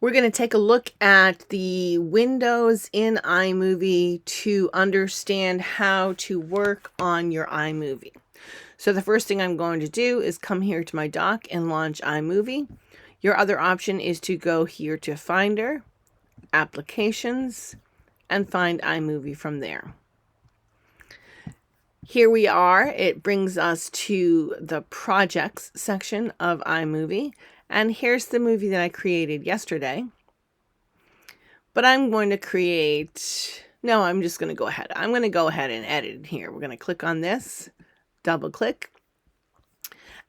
We're going to take a look at the windows in iMovie to understand how to work on your iMovie. So the first thing I'm going to do is come here to my dock and launch iMovie. Your other option is to go here to Finder, Applications, and find iMovie from there. Here we are. It brings us to the Projects section of iMovie. And here's the movie that I created yesterday. But I'm going to create... No, I'm just going to go ahead. I'm going to go ahead and edit it here. We're going to click on this, double click.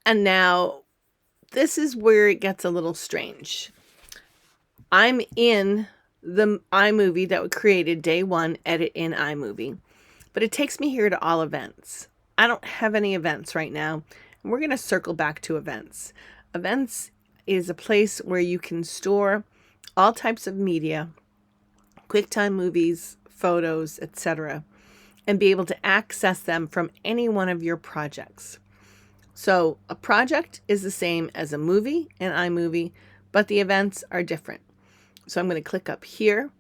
And now this is where it gets a little strange. I'm in the iMovie that we created day one, edit in iMovie. But it takes me here to all events. I don't have any events right now. And we're going to circle back to events. Events is a place where you can store all types of media, QuickTime movies, photos, etc., and be able to access them from any one of your projects. So a project is the same as a movie in iMovie, but the events are different. So I'm going to click up here,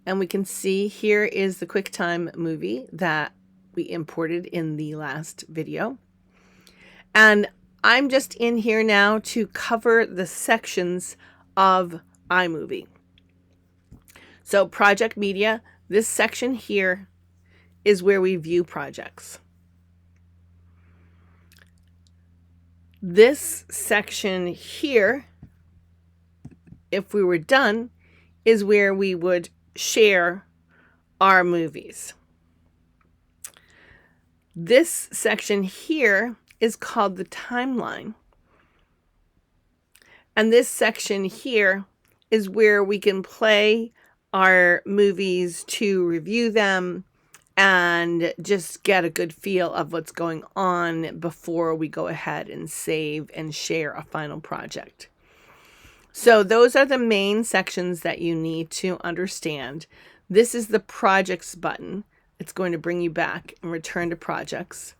and we can see here is the QuickTime movie that we imported in the last video. And I'm just in here now to cover the sections of iMovie. So project media, this section here is where we view projects. This section here, if we were done, is where we would share our movies. This section here is called the timeline. And this section here is where we can play our movies to review them and just get a good feel of what's going on before we go ahead and save and share a final project. So those are the main sections that you need to understand. This is the projects button. It's going to bring you back and return to projects.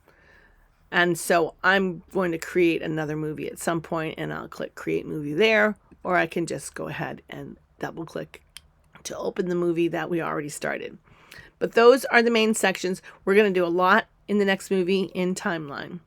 And so I'm going to create another movie at some point, and I'll click create movie there, or I can just go ahead and double click to open the movie that we already started. But those are the main sections. We're going to do a lot in the next movie in timeline.